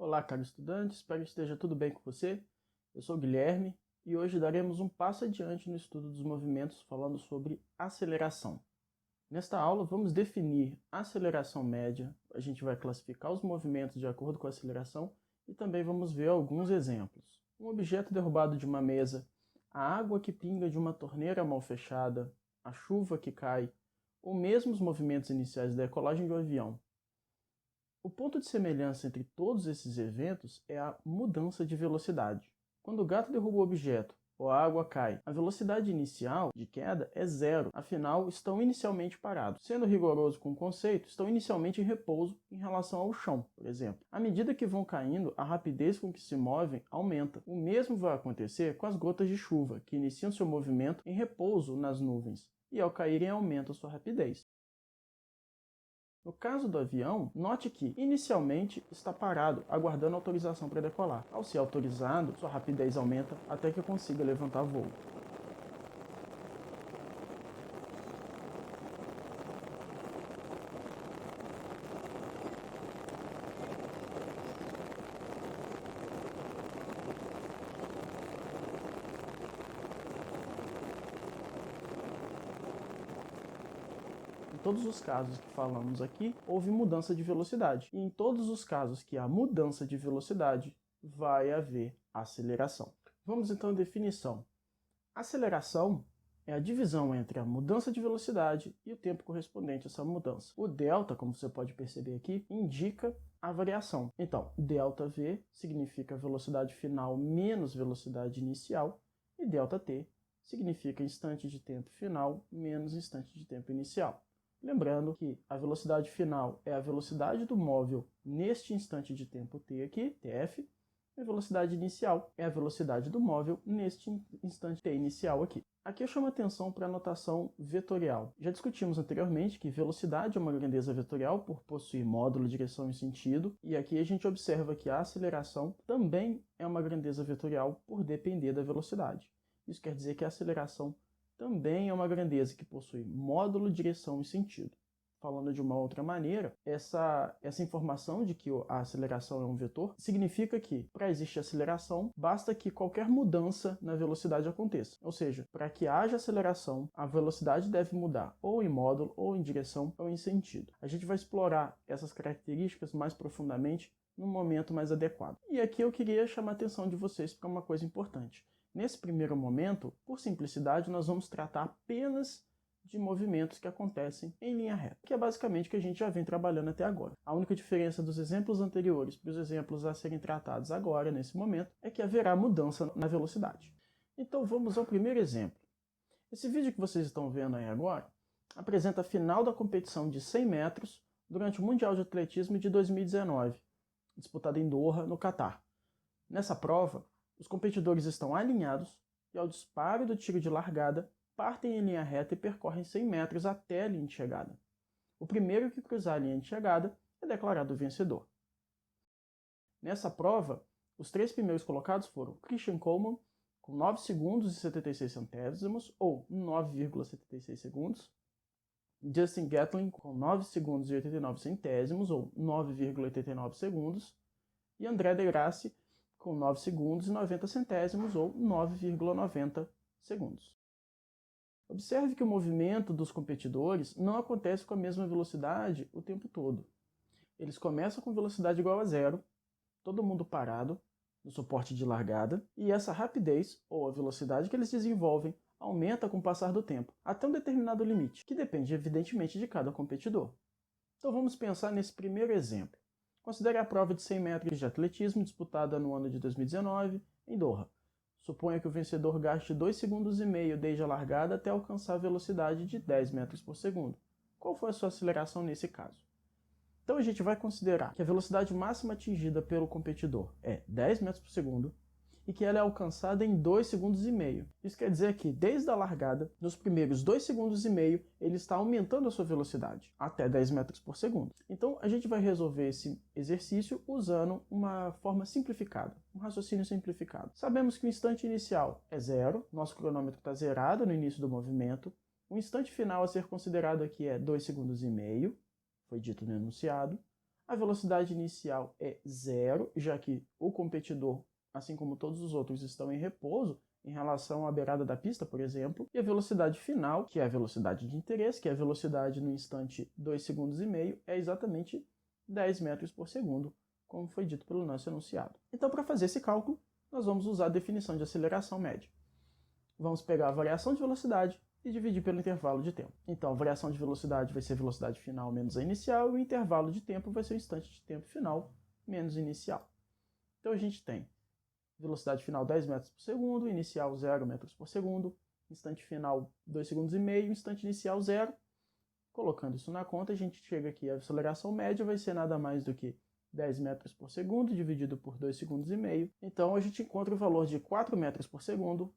Olá, caro estudante, espero que esteja tudo bem com você. Eu sou o Guilherme e hoje daremos um passo adiante no estudo dos movimentos falando sobre aceleração. Nesta aula vamos definir a aceleração média, a gente vai classificar os movimentos de acordo com a aceleração e também vamos ver alguns exemplos. Um objeto derrubado de uma mesa, a água que pinga de uma torneira mal fechada, a chuva que cai, ou mesmo os movimentos iniciais da decolagem de um avião. O ponto de semelhança entre todos esses eventos é a mudança de velocidade. Quando o gato derruba o objeto ou a água cai, a velocidade inicial de queda é zero, afinal estão inicialmente parados. Sendo rigoroso com o conceito, estão inicialmente em repouso em relação ao chão, por exemplo. À medida que vão caindo, a rapidez com que se movem aumenta. O mesmo vai acontecer com as gotas de chuva, que iniciam seu movimento em repouso nas nuvens, e ao caírem aumentam sua rapidez. No caso do avião, note que, inicialmente, está parado, aguardando autorização para decolar. Ao ser autorizado, sua rapidez aumenta até que consiga levantar voo. Em todos os casos que falamos aqui, houve mudança de velocidade. E em todos os casos que há mudança de velocidade, vai haver aceleração. Vamos então à definição. Aceleração é a divisão entre a mudança de velocidade e o tempo correspondente a essa mudança. O delta, como você pode perceber aqui, indica a variação. Então, ΔV significa velocidade final menos velocidade inicial, e ΔT significa instante de tempo final menos instante de tempo inicial. Lembrando que a velocidade final é a velocidade do móvel neste instante de tempo t aqui, tf, e a velocidade inicial é a velocidade do móvel neste instante t inicial aqui. Aqui eu chamo a atenção para a notação vetorial. Já discutimos anteriormente que velocidade é uma grandeza vetorial por possuir módulo, direção e sentido, e aqui a gente observa que a aceleração também é uma grandeza vetorial por depender da velocidade. Isso quer dizer que a aceleração também é uma grandeza que possui módulo, direção e sentido. Falando de uma outra maneira, essa informação de que a aceleração é um vetor significa que, para existir aceleração, basta que qualquer mudança na velocidade aconteça. Ou seja, para que haja aceleração, a velocidade deve mudar ou em módulo, ou em direção, ou em sentido. A gente vai explorar essas características mais profundamente num momento mais adequado. E aqui eu queria chamar a atenção de vocês para uma coisa importante. Nesse primeiro momento, por simplicidade, nós vamos tratar apenas de movimentos que acontecem em linha reta, que é basicamente o que a gente já vem trabalhando até agora. A única diferença dos exemplos anteriores para os exemplos a serem tratados agora, nesse momento, é que haverá mudança na velocidade. Então vamos ao primeiro exemplo. Esse vídeo que vocês estão vendo aí agora apresenta a final da competição de 100 metros durante o Mundial de Atletismo de 2019, disputado em Doha, no Catar. Nessa prova, os competidores estão alinhados e, ao disparo do tiro de largada, partem em linha reta e percorrem 100 metros até a linha de chegada. O primeiro que cruzar a linha de chegada é declarado vencedor. Nessa prova, os 3 primeiros colocados foram Christian Coleman, com 9 segundos e 76 centésimos, ou 9,76 segundos, Justin Gatlin, com 9 segundos e 89 centésimos, ou 9,89 segundos, e André De Grassi, com 9 segundos e 90 centésimos, ou 9,90 segundos. Observe que o movimento dos competidores não acontece com a mesma velocidade o tempo todo. Eles começam com velocidade igual a zero, todo mundo parado, no suporte de largada, e essa rapidez, ou a velocidade que eles desenvolvem, aumenta com o passar do tempo, até um determinado limite, que depende evidentemente de cada competidor. Então vamos pensar nesse primeiro exemplo. Considere a prova de 100 metros de atletismo disputada no ano de 2019, em Doha. Suponha que o vencedor gaste 2,5 segundos desde a largada até alcançar a velocidade de 10 metros por segundo. Qual foi a sua aceleração nesse caso? Então a gente vai considerar que a velocidade máxima atingida pelo competidor é 10 metros por segundo e que ela é alcançada em 2,5 segundos. Isso quer dizer que, desde a largada, nos primeiros 2,5 segundos, ele está aumentando a sua velocidade, até 10 metros por segundo. Então, a gente vai resolver esse exercício usando uma forma simplificada, um raciocínio simplificado. Sabemos que o instante inicial é zero, nosso cronômetro está zerado no início do movimento. O instante final a ser considerado aqui é 2,5 segundos, foi dito no enunciado. A velocidade inicial é 0, já que o competidor, assim como todos os outros, estão em repouso em relação à beirada da pista, por exemplo. E a velocidade final, que é a velocidade de interesse, que é a velocidade no instante 2,5 segundos, é exatamente 10 metros por segundo, como foi dito pelo nosso enunciado. Então, para fazer esse cálculo, nós vamos usar a definição de aceleração média. Vamos pegar a variação de velocidade e dividir pelo intervalo de tempo. Então, a variação de velocidade vai ser a velocidade final menos a inicial, e o intervalo de tempo vai ser o instante de tempo final menos o inicial. Então, a gente tem velocidade final 10 metros por segundo, inicial 0 metros por segundo, instante final 2,5 segundos, instante inicial 0. Colocando isso na conta, a gente chega aqui, a aceleração média vai ser nada mais do que 10 metros por segundo dividido por 2,5 segundos. Então, a gente encontra o valor de 4 metros por segundo.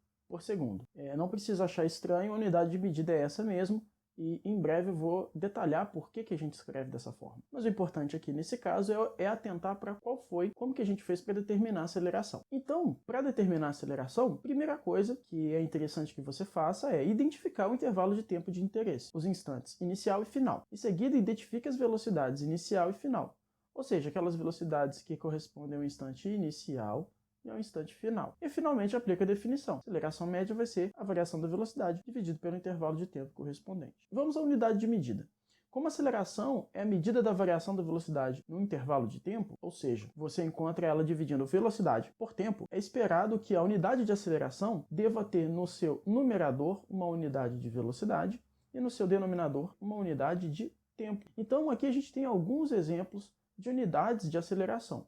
Não precisa achar estranho, a unidade de medida é essa mesmo, e em breve eu vou detalhar por que a gente escreve dessa forma. Mas o importante aqui nesse caso é atentar para como que a gente fez para determinar a aceleração. Então, para determinar a aceleração, primeira coisa que é interessante que você faça é identificar o intervalo de tempo de interesse, os instantes inicial e final. Em seguida, identifique as velocidades inicial e final, ou seja, aquelas velocidades que correspondem ao instante inicial e ao instante final. E finalmente aplica a definição. A aceleração média vai ser a variação da velocidade dividido pelo intervalo de tempo correspondente. Vamos à unidade de medida. Como a aceleração é a medida da variação da velocidade no intervalo de tempo, ou seja, você encontra ela dividindo velocidade por tempo, é esperado que a unidade de aceleração deva ter no seu numerador uma unidade de velocidade e no seu denominador uma unidade de tempo. Então aqui a gente tem alguns exemplos de unidades de aceleração.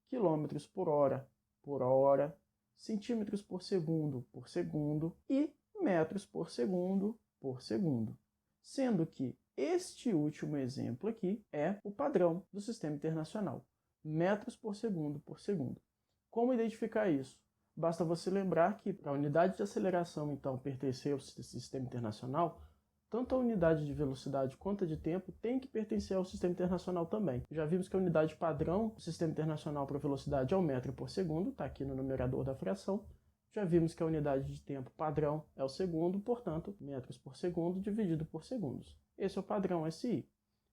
Quilômetros por hora, centímetros por segundo e metros por segundo, sendo que este último exemplo aqui é o padrão do Sistema Internacional, metros por segundo. Como identificar isso? Basta você lembrar que para a unidade de aceleração, então, pertencer ao Sistema Internacional, tanto a unidade de velocidade quanto a de tempo tem que pertencer ao Sistema Internacional também. Já vimos que a unidade padrão do Sistema Internacional para velocidade é o metro por segundo, está aqui no numerador da fração. Já vimos que a unidade de tempo padrão é o segundo, portanto, metros por segundo dividido por segundos. Esse é o padrão SI.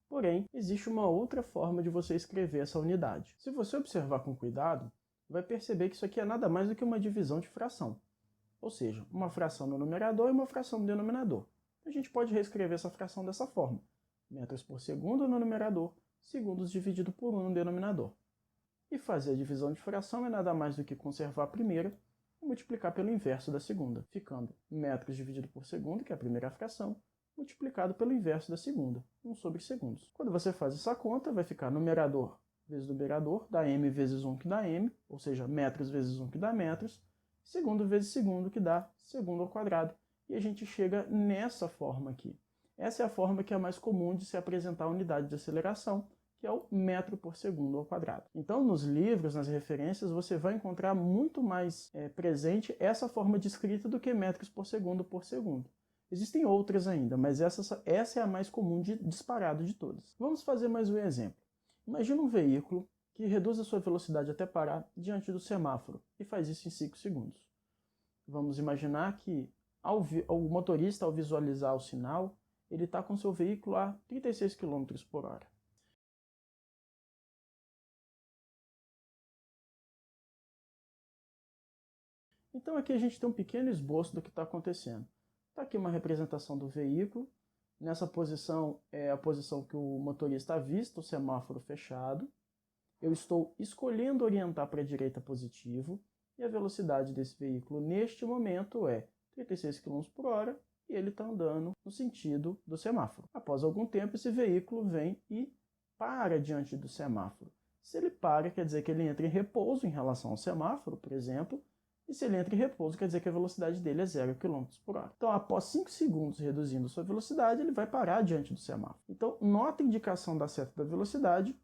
Porém, existe uma outra forma de você escrever essa unidade. Se você observar com cuidado, vai perceber que isso aqui é nada mais do que uma divisão de fração. Ou seja, uma fração no numerador e uma fração no denominador. A gente pode reescrever essa fração dessa forma. Metros por segundo no numerador, segundos dividido por 1 no denominador. E fazer a divisão de fração é nada mais do que conservar a primeira e multiplicar pelo inverso da segunda, ficando metros dividido por segundo, que é a primeira fração, multiplicado pelo inverso da segunda, 1 sobre segundos. Quando você faz essa conta, vai ficar numerador vezes numerador, dá m vezes 1 que dá m, ou seja, metros vezes 1 que dá metros, segundo vezes segundo que dá segundo ao quadrado. E a gente chega nessa forma aqui. Essa é a forma que é mais comum de se apresentar a unidade de aceleração, que é o metro por segundo ao quadrado. Então, nos livros, nas referências, você vai encontrar muito mais presente essa forma de escrita do que metros por segundo. Existem outras ainda, mas essa é a mais comum disparado de todas. Vamos fazer mais um exemplo. Imagina um veículo que reduz a sua velocidade até parar diante do semáforo e faz isso em 5 segundos. Vamos imaginar que o motorista, ao visualizar o sinal, ele está com seu veículo a 36 km por hora. Então aqui a gente tem um pequeno esboço do que está acontecendo. Está aqui uma representação do veículo. Nessa posição é a posição que o motorista avista o semáforo fechado. Eu estou escolhendo orientar para a direita positivo e a velocidade desse veículo neste momento é 36 km por hora e ele está andando no sentido do semáforo. Após algum tempo, esse veículo vem e para diante do semáforo. Se ele para, quer dizer que ele entra em repouso em relação ao semáforo, por exemplo, e se ele entra em repouso, quer dizer que a velocidade dele é 0 km por hora. Então, após 5 segundos reduzindo sua velocidade, ele vai parar diante do semáforo. Então, nota a indicação da seta da velocidade,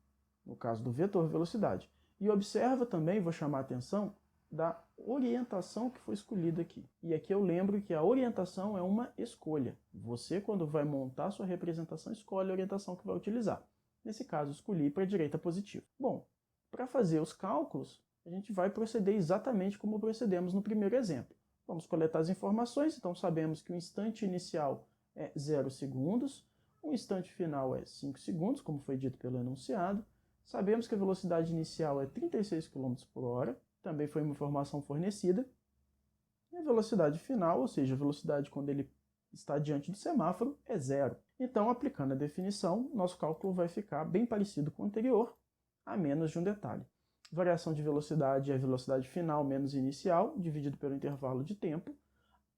no caso do vetor velocidade, e observa também, vou chamar a atenção, da orientação que foi escolhida aqui. E aqui eu lembro que a orientação é uma escolha. Você, quando vai montar sua representação, escolhe a orientação que vai utilizar. Nesse caso, escolhi para a direita positivo. Bom, para fazer os cálculos, a gente vai proceder exatamente como procedemos no primeiro exemplo. Vamos coletar as informações, então sabemos que o instante inicial é 0 segundos, o instante final é 5 segundos, como foi dito pelo enunciado, Sabemos que a velocidade inicial é 36 km por hora, também foi uma informação fornecida. E a velocidade final, ou seja, a velocidade quando ele está diante do semáforo, é zero. Então, aplicando a definição, nosso cálculo vai ficar bem parecido com o anterior, a menos de um detalhe. Variação de velocidade é a velocidade final menos inicial, dividido pelo intervalo de tempo.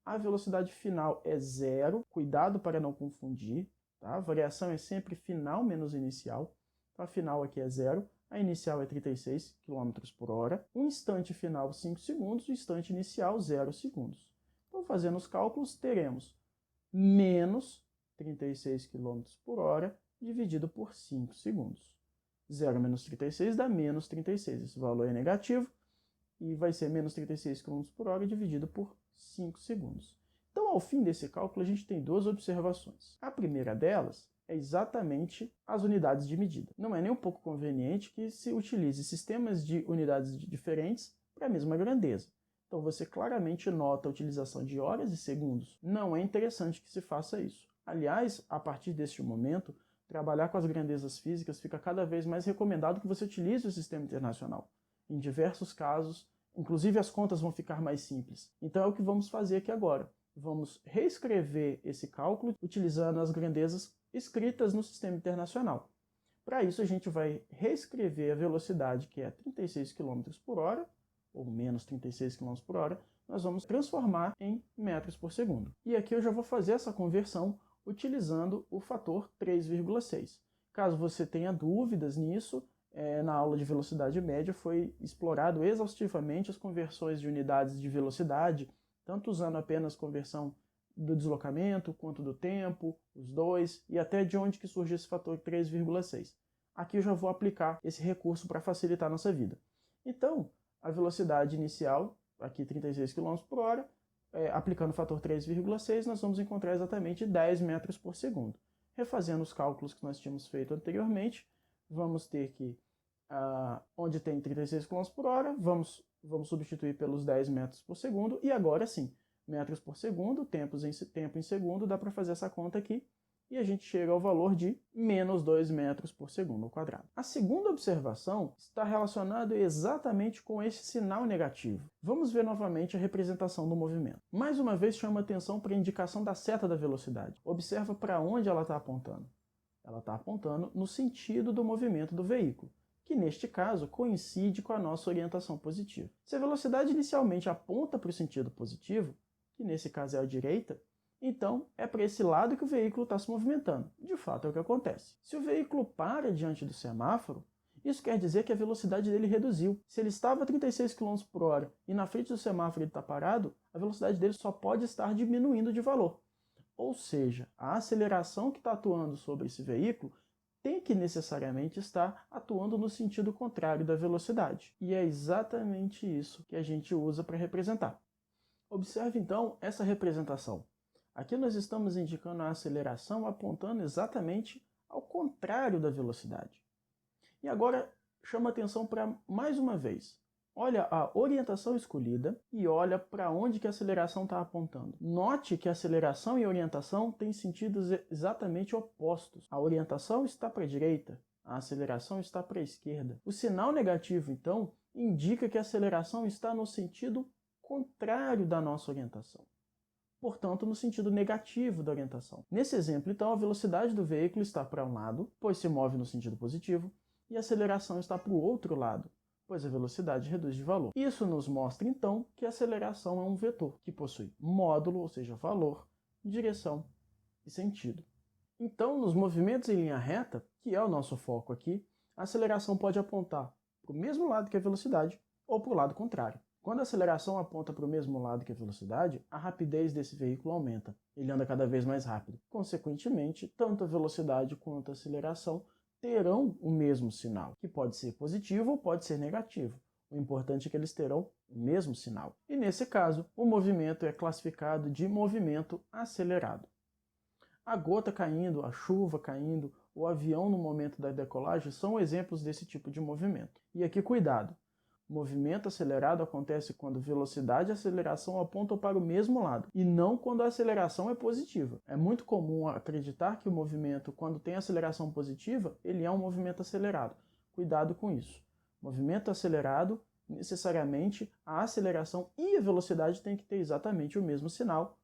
A velocidade final é zero, cuidado para não confundir. Tá? A variação é sempre final menos inicial. A final aqui é zero, a inicial é 36 km por hora. O instante final 5 segundos, o instante inicial 0 segundos. Então, fazendo os cálculos, teremos menos 36 km por hora dividido por 5 segundos. 0 menos 36 dá menos 36. Esse valor é negativo e vai ser menos 36 km por hora dividido por 5 segundos. Então, ao fim desse cálculo, a gente tem duas observações. A primeira delas é exatamente as unidades de medida. Não é nem um pouco conveniente que se utilize sistemas de unidades diferentes para a mesma grandeza. Então você claramente nota a utilização de horas e segundos. Não é interessante que se faça isso. Aliás, a partir deste momento, trabalhar com as grandezas físicas fica cada vez mais recomendado que você utilize o sistema internacional. Em diversos casos, inclusive as contas vão ficar mais simples. Então é o que vamos fazer aqui agora. Vamos reescrever esse cálculo utilizando as grandezas escritas no sistema internacional. Para isso, a gente vai reescrever a velocidade, que é 36 km por hora, ou menos 36 km por hora, nós vamos transformar em metros por segundo. E aqui eu já vou fazer essa conversão utilizando o fator 3,6. Caso você tenha dúvidas nisso, na aula de velocidade média foi explorado exaustivamente as conversões de unidades de velocidade, tanto usando apenas conversão do deslocamento, quanto do tempo, os dois, e até de onde que surge esse fator 3,6. Aqui eu já vou aplicar esse recurso para facilitar a nossa vida. Então, a velocidade inicial, aqui 36 km por hora, aplicando o fator 3,6, nós vamos encontrar exatamente 10 metros por segundo. Refazendo os cálculos que nós tínhamos feito anteriormente, vamos ter que, onde tem 36 km por hora, vamos substituir pelos 10 metros por segundo, e agora sim, metros por segundo, tempo em segundo, dá para fazer essa conta aqui, e a gente chega ao valor de menos 2 metros por segundo ao quadrado. A segunda observação está relacionada exatamente com esse sinal negativo. Vamos ver novamente a representação do movimento. Mais uma vez chama atenção para a indicação da seta da velocidade. Observa para onde ela está apontando. Ela está apontando no sentido do movimento do veículo, que neste caso coincide com a nossa orientação positiva. Se a velocidade inicialmente aponta para o sentido positivo, que nesse caso é a direita, então é para esse lado que o veículo está se movimentando. De fato é o que acontece. Se o veículo para diante do semáforo, isso quer dizer que a velocidade dele reduziu. Se ele estava a 36 km por hora e na frente do semáforo ele está parado, a velocidade dele só pode estar diminuindo de valor. Ou seja, a aceleração que está atuando sobre esse veículo tem que necessariamente estar atuando no sentido contrário da velocidade. E é exatamente isso que a gente usa para representar. Observe então essa representação. Aqui nós estamos indicando a aceleração apontando exatamente ao contrário da velocidade. E agora chama atenção para mais uma vez. Olha a orientação escolhida e olha para onde que a aceleração está apontando. Note que a aceleração e a orientação têm sentidos exatamente opostos. A orientação está para a direita, a aceleração está para a esquerda. O sinal negativo, então, indica que a aceleração está no sentido contrário da nossa orientação. Portanto, no sentido negativo da orientação. Nesse exemplo, então, a velocidade do veículo está para um lado, pois se move no sentido positivo, e a aceleração está para o outro lado, pois a velocidade reduz de valor. Isso nos mostra, então, que a aceleração é um vetor, que possui módulo, ou seja, valor, direção e sentido. Então, nos movimentos em linha reta, que é o nosso foco aqui, a aceleração pode apontar para o mesmo lado que a velocidade ou para o lado contrário. Quando a aceleração aponta para o mesmo lado que a velocidade, a rapidez desse veículo aumenta. Ele anda cada vez mais rápido. Consequentemente, tanto a velocidade quanto a aceleração terão o mesmo sinal, que pode ser positivo ou pode ser negativo. O importante é que eles terão o mesmo sinal. E nesse caso, o movimento é classificado de movimento acelerado. A gota caindo, a chuva caindo, o avião no momento da decolagem são exemplos desse tipo de movimento. E aqui cuidado! Movimento acelerado acontece quando velocidade e aceleração apontam para o mesmo lado, e não quando a aceleração é positiva. É muito comum acreditar que o movimento, quando tem aceleração positiva, ele é um movimento acelerado. Cuidado com isso. Movimento acelerado, necessariamente a aceleração e a velocidade têm que ter exatamente o mesmo sinal,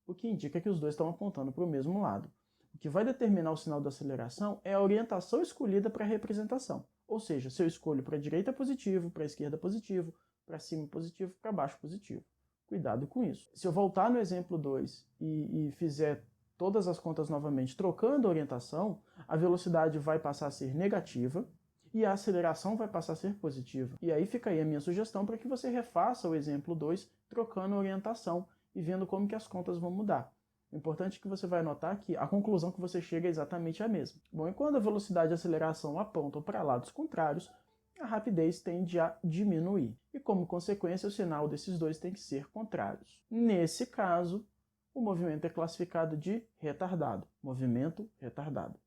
o que indica que os dois estão apontando para o mesmo lado. O que vai determinar o sinal da aceleração é a orientação escolhida para a representação. Ou seja, se eu escolho para a direita positivo, para a esquerda positivo, para cima positivo, para baixo positivo. Cuidado com isso. Se eu voltar no exemplo 2 e fizer todas as contas novamente trocando a orientação, a velocidade vai passar a ser negativa e a aceleração vai passar a ser positiva. E aí fica aí a minha sugestão para que você refaça o exemplo 2 trocando a orientação e vendo como que as contas vão mudar. O importante é que você vai notar que a conclusão que você chega é exatamente a mesma. Bom, e quando a velocidade e a aceleração apontam para lados contrários, a rapidez tende a diminuir. E como consequência, o sinal desses dois tem que ser contrários. Nesse caso, o movimento é classificado de retardado. Movimento retardado.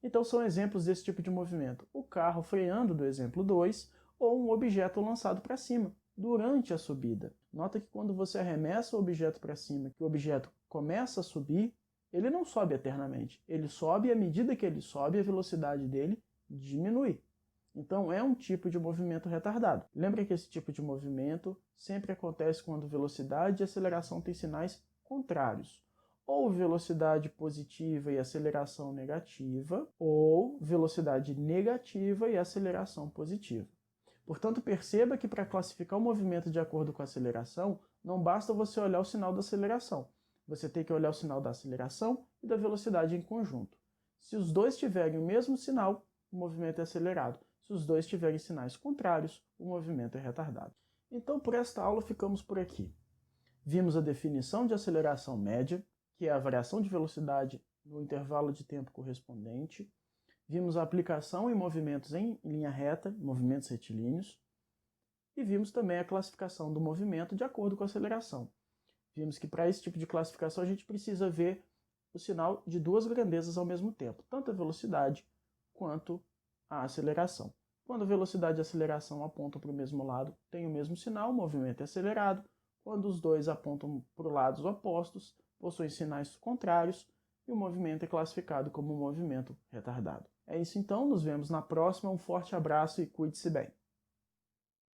Então são exemplos desse tipo de movimento. O carro freando do exemplo 2 ou um objeto lançado para cima durante a subida. Nota que quando você arremessa o objeto para cima, que o objeto começa a subir, ele não sobe eternamente. Ele sobe e à medida que ele sobe, a velocidade dele diminui. Então é um tipo de movimento retardado. Lembra que esse tipo de movimento sempre acontece quando velocidade e aceleração têm sinais contrários. Ou velocidade positiva e aceleração negativa, ou velocidade negativa e aceleração positiva. Portanto, perceba que para classificar o movimento de acordo com a aceleração, não basta você olhar o sinal da aceleração. Você tem que olhar o sinal da aceleração e da velocidade em conjunto. Se os dois tiverem o mesmo sinal, o movimento é acelerado. Se os dois tiverem sinais contrários, o movimento é retardado. Então, por esta aula, ficamos por aqui. Vimos a definição de aceleração média, que é a variação de velocidade no intervalo de tempo correspondente. Vimos a aplicação em movimentos em linha reta, movimentos retilíneos. E vimos também a classificação do movimento de acordo com a aceleração. Vimos que para esse tipo de classificação a gente precisa ver o sinal de duas grandezas ao mesmo tempo, tanto a velocidade quanto a aceleração. Quando a velocidade e a aceleração apontam para o mesmo lado, tem o mesmo sinal, o movimento é acelerado. Quando os dois apontam para lados opostos, possuem sinais contrários e o movimento é classificado como um movimento retardado. É isso então, nos vemos na próxima, um forte abraço e cuide-se bem.